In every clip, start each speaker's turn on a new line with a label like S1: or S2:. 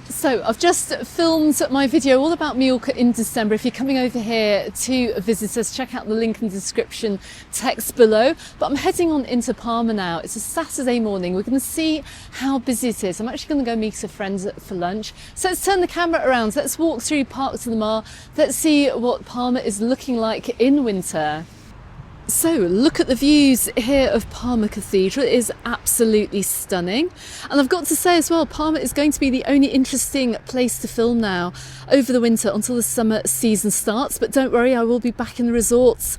S1: So I've just filmed my video all about Mallorca in December. If you're coming over here to visit us, check out the link in the description text below. But I'm heading on into Palma now. It's a Saturday morning. We're going to see how busy it is. I'm actually going to go meet a friend for lunch. So let's turn the camera around. Let's walk through Parc de Mar. Let's see what Palma is looking like in winter. So look at the views here of Palma Cathedral. It is absolutely stunning. And I've got to say as well, Palma is going to be the only interesting place to film now over the winter until the summer season starts. But don't worry, I will be back in the resorts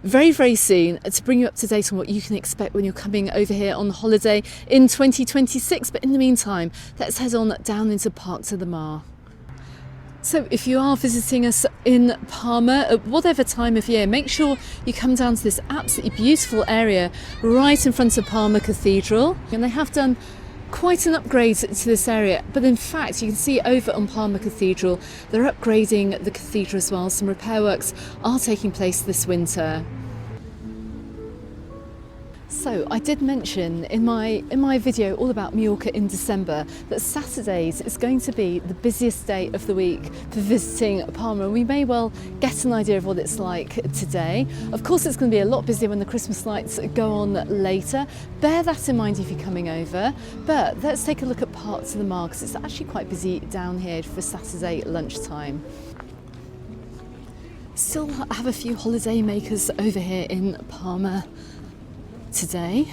S1: very, very soon to bring you up to date on what you can expect when you're coming over here on holiday in 2026. But in the meantime, let's head on down into Parc de Mar. So if you are visiting us in Palma at whatever time of year, make sure you come down to this absolutely beautiful area right in front of Palma Cathedral. And they have done quite an upgrade to this area, but in fact you can see over on Palma Cathedral they're upgrading the cathedral as well. Some repair works are taking place this winter. So I did mention in my video all about Mallorca in December that Saturdays is going to be the busiest day of the week for visiting Palma. We may well get an idea of what it's like today. Of course it's going to be a lot busier when the Christmas lights go on later. Bear that in mind if you're coming over. But let's take a look at Parc de Mar because it's actually quite busy down here for Saturday lunchtime. Still have a few holiday makers over here in Palma today.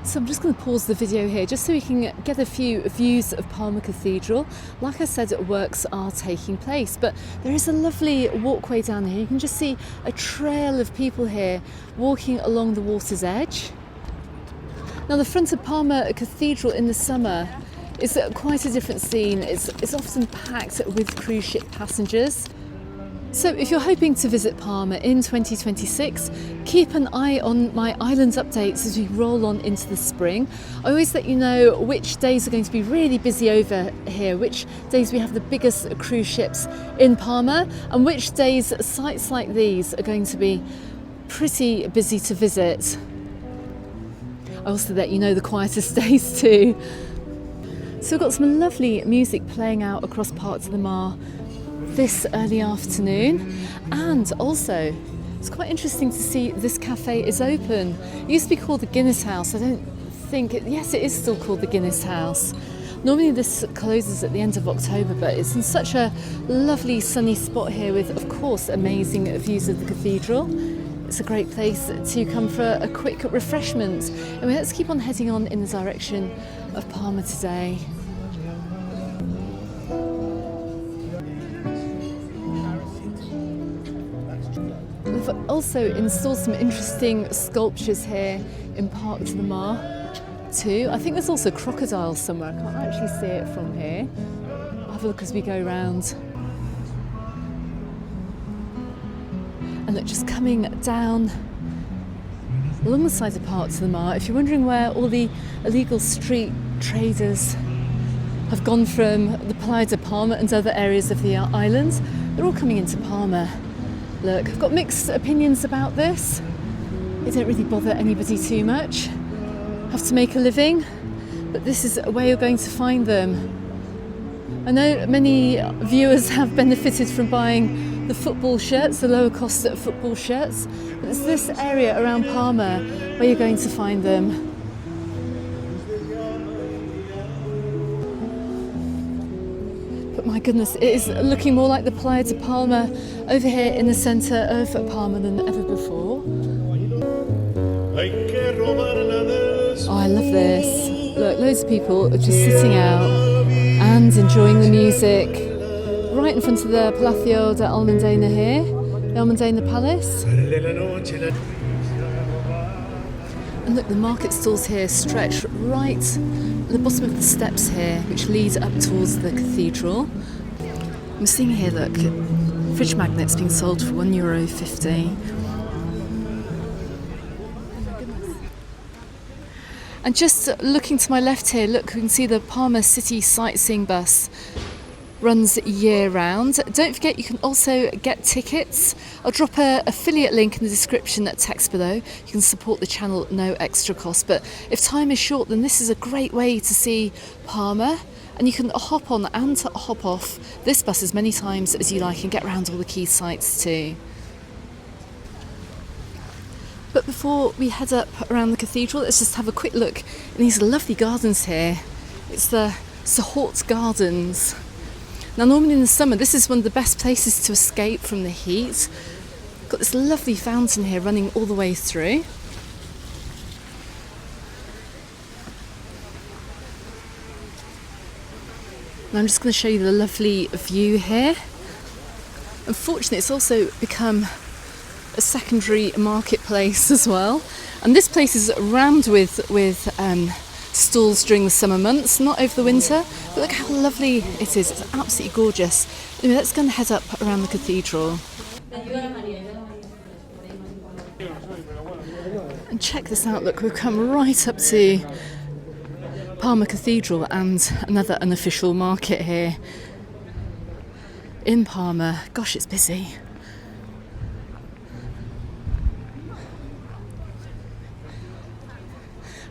S1: So I'm just going to pause the video here just so we can get a few views of Palma Cathedral. Like I said, works are taking place, but there is a lovely walkway down here. You can just see a trail of people here walking along the water's edge. Now the front of Palma Cathedral in the summer is quite a different scene. It's often packed with cruise ship passengers. So if you're hoping to visit Palma in 2026, keep an eye on my island updates as we roll on into the spring. I always let you know which days are going to be really busy over here, which days we have the biggest cruise ships in Palma, and which days sites like these are going to be pretty busy to visit. I also let you know the quieter days too. So we've got some lovely music playing out across Parc de Mar this early afternoon, and also it's quite interesting to see this cafe is open. It used to be called the Guinness House. I don't think yes, it is still called the Guinness House. Normally this closes at the end of October, but it's in such a lovely sunny spot here with, of course, amazing views of the cathedral. It's a great place to come for a quick refreshment. And let's keep on heading on in the direction of Palma today. We've also installed some interesting sculptures here in Parc de Mar too. I think there's also crocodiles somewhere. I can't actually see it from here. I'll have a look as we go round. And look, just coming down along the side of Parc de Mar, if you're wondering where all the illegal street traders have gone from the Playa de Palma and other areas of the island, they're all coming into Palma. Look, I've got mixed opinions about this. It don't really bother anybody too much. Have to make a living, but this is where you're going to find them. I know many viewers have benefited from buying the football shirts, the lower cost football shirts, but it's this area around Palma where you're going to find them. But my goodness, it is looking more like the Playa de Palma over here in the centre of Palma than ever before. Oh, I love this. Look, loads of people are just sitting out and enjoying the music right in front of the Palacio de Almudena here, the Almudena Palace. And look, the market stalls here stretch right at the bottom of the steps here, which lead up towards the cathedral. I'm seeing here, look, fridge magnets being sold for €1.50. And just looking to my left here, look, we can see the Palma City sightseeing bus runs year round. Don't forget you can also get tickets. I'll drop an affiliate link in the description text below. You can support the channel at no extra cost, but if time is short then this is a great way to see Palma, and you can hop on and hop off this bus as many times as you like and get around all the key sites too. But before we head up around the cathedral, let's just have a quick look in these lovely gardens here. It's the Sahort Gardens. Now normally in the summer this is one of the best places to escape from the heat. Got this lovely fountain here running all the way through. Now I'm just going to show you the lovely view here. Unfortunately it's also become a secondary marketplace as well, and this place is rammed with stalls during the summer months, not over the winter, but look how lovely it is. It's absolutely gorgeous. Anyway, let's go and head up around the cathedral. And check this out, look, we've come right up to Palma Cathedral and another unofficial market here in Palma. Gosh, it's busy.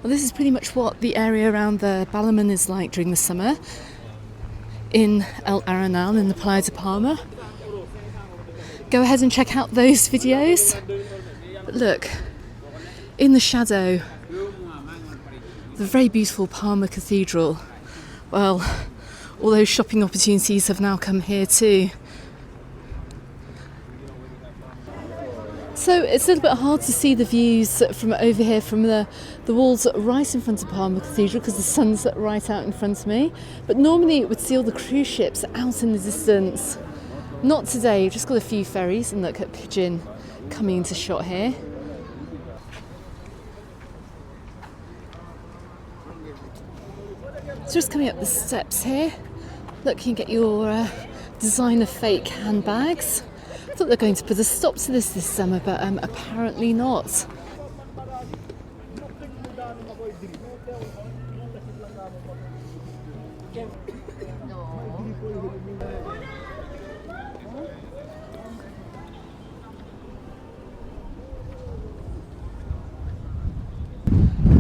S1: Well, this is pretty much what the area around the Ballerman is like during the summer in El Arenal in the Playa de Palma. Go ahead and check out those videos. But look, in the shadow, the very beautiful Palma Cathedral. Well, all those shopping opportunities have now come here too. So it's a little bit hard to see the views from over here, from the walls right in front of Palma Cathedral, because the sun's right out in front of me. But normally it would see all the cruise ships out in the distance. Not today, we've just got a few ferries, and look at Pigeon coming into shot here. So just coming up the steps here, look, you can get your designer fake handbags. I thought they were going to put a stop to this summer, but apparently not.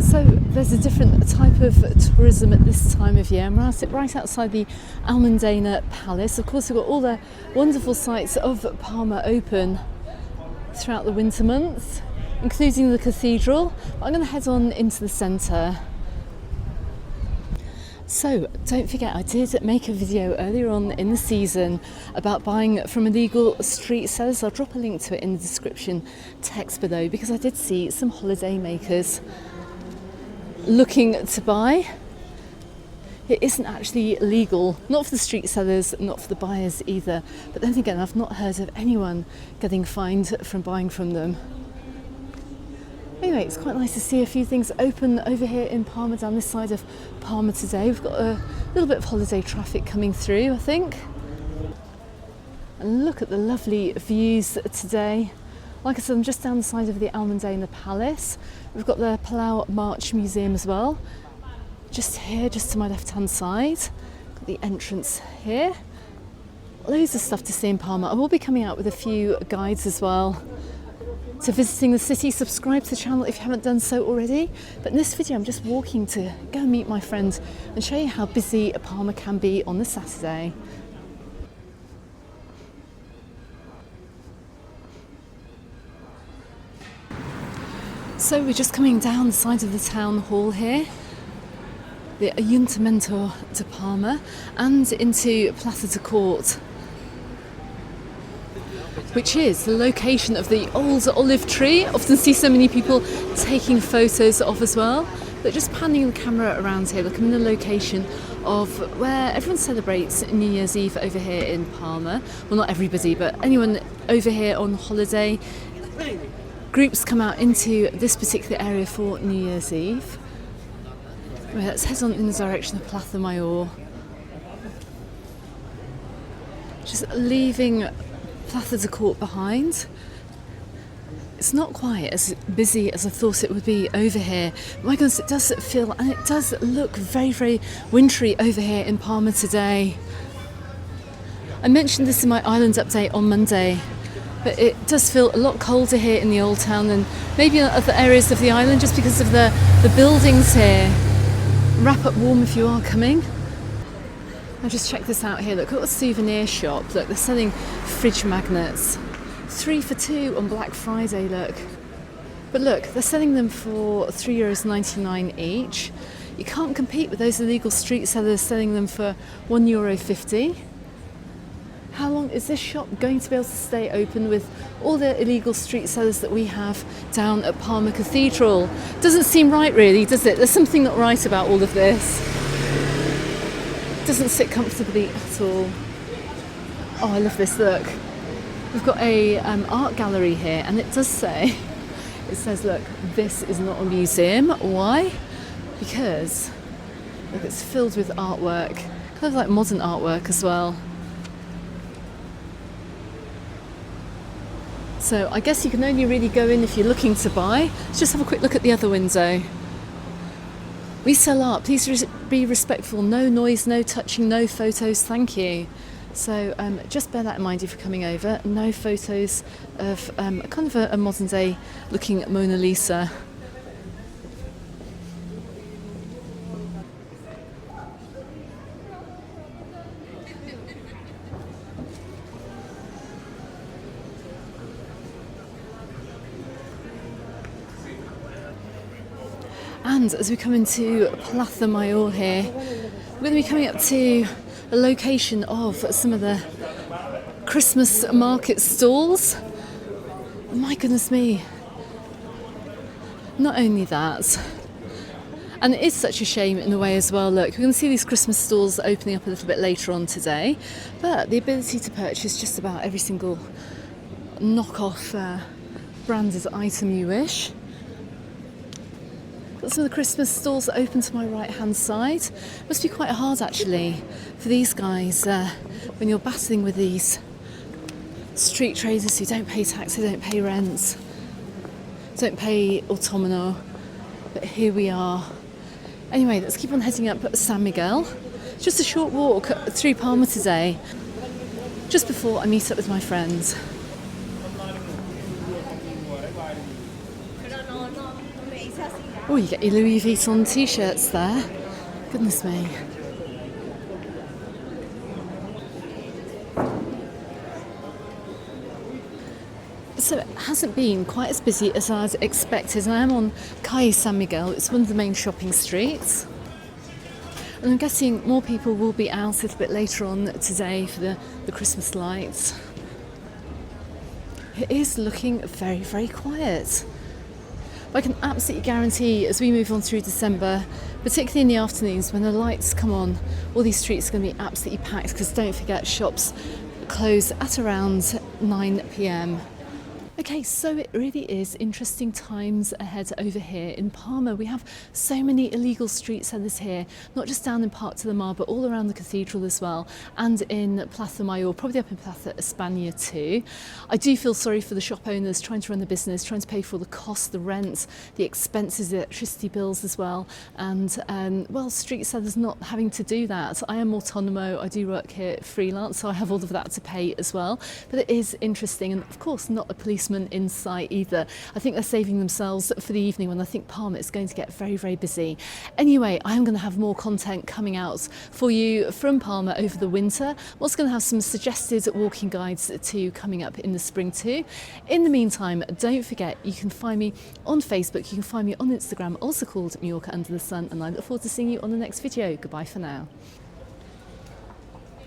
S1: So there's a different type of tourism at this time of year. I'm right outside the Almudena Palace. Of course, we've got all the wonderful sights of Palma open throughout the winter months, including the cathedral. But I'm going to head on into the centre. So don't forget, I did make a video earlier on in the season about buying from illegal street sellers. I'll drop a link to it in the description text below, because I did see some holiday makers looking to buy. It isn't actually legal, not for the street sellers, not for the buyers either. But then again, I've not heard of anyone getting fined from buying from them. Anyway, it's quite nice to see a few things open over here in Palma, down this side of Palma today. We've got a little bit of holiday traffic coming through, I think. And look at the lovely views today. Like I said, I'm just down the side of the Almudena Palace. We've got the Palau March Museum as well, just here, just to my left-hand side. Got the entrance here. Loads of stuff to see in Palma. I will be coming out with a few guides as well to visiting the city. Subscribe to the channel if you haven't done so already. But in this video, I'm just walking to go and meet my friend and show you how busy Palma can be on the Saturday. So we're just coming down the side of the town hall here, the Ayuntamiento de Palma, and into Plaza de Court, which is the location of the old olive tree. Often see so many people taking photos of as well. But just panning the camera around here, look, I'm in the location of where everyone celebrates New Year's Eve over here in Palma. Well, not everybody, but anyone over here on holiday. Groups come out into this particular area for New Year's Eve. Right, let's head on in the direction of Plaza Mayor. Just leaving Plaza de Court behind. It's not quite as busy as I thought it would be over here. My goodness, it does feel, and it does look very, very wintry over here in Palma today. I mentioned this in my island update on Monday, but it does feel a lot colder here in the Old Town than maybe in other areas of the island just because of the buildings here. Wrap up warm if you are coming. Now just check this out here. Look at the souvenir shop. Look, they're selling fridge magnets. 3 for 2 on Black Friday, look. But look, they're selling them for €3.99 each. You can't compete with those illegal street sellers selling them for €1.50. How long is this shop going to be able to stay open with all the illegal street sellers that we have down at Palma Cathedral? Doesn't seem right really, does it? There's something not right about all of this. Doesn't sit comfortably at all. Oh, I love this, look. We've got a art gallery here, and it does say, it says, look, this is not a museum. Why? Because, look, it's filled with artwork, kind of like modern artwork as well. So I guess you can only really go in if you're looking to buy. Let's just have a quick look at the other window. We sell art, please be respectful, no noise, no touching, no photos, thank you. So just bear that in mind if you're coming over. No photos of kind of a modern day looking Mona Lisa. And as we come into Playa de Mallorca here, we're going to be coming up to a location of some of the Christmas market stalls. My goodness me. Not only that, and it is such a shame in a way as well, look, we're going to see these Christmas stalls opening up a little bit later on today, but the ability to purchase just about every single knockoff branded item you wish. Got some of the Christmas stalls that open to my right hand side. Must be quite hard actually for these guys when you're battling with these street traders who don't pay tax, who don't pay rent, don't pay automano. But here we are. Anyway, let's keep on heading up San Miguel. Just a short walk through Palma today, just before I meet up with my friends. Oh, you get your Louis Vuitton t-shirts there. Goodness me. So it hasn't been quite as busy as I'd expected. I am on Calle San Miguel. It's one of the main shopping streets. And I'm guessing more people will be out a little bit later on today for the Christmas lights. It is looking very, very quiet. But I can absolutely guarantee as we move on through December, particularly in the afternoons when the lights come on, all these streets are going to be absolutely packed because don't forget shops close at around 9 p.m. Okay, so it really is interesting times ahead over here in Palma. We have so many illegal street sellers here, not just down in Parc de Mar, but all around the cathedral as well, and in Plaza Mayor, probably up in Plaza España too. I do feel sorry for the shop owners trying to run the business, trying to pay for all the costs, the rent, the expenses, the electricity bills as well, and well, street sellers not having to do that. I am autonomo, I do work here freelance, so I have all of that to pay as well. But it is interesting, and of course not a policeman in sight either. I think they're saving themselves for the evening when I think Palma is going to get very, very busy. Anyway, I am going to have more content coming out for you from Palma over the winter. I'm also going to have some suggested walking guides too coming up in the spring too. In the meantime, don't forget you can find me on Facebook, you can find me on Instagram, also called Mallorca Under the Sun, and I look forward to seeing you on the next video. Goodbye for now.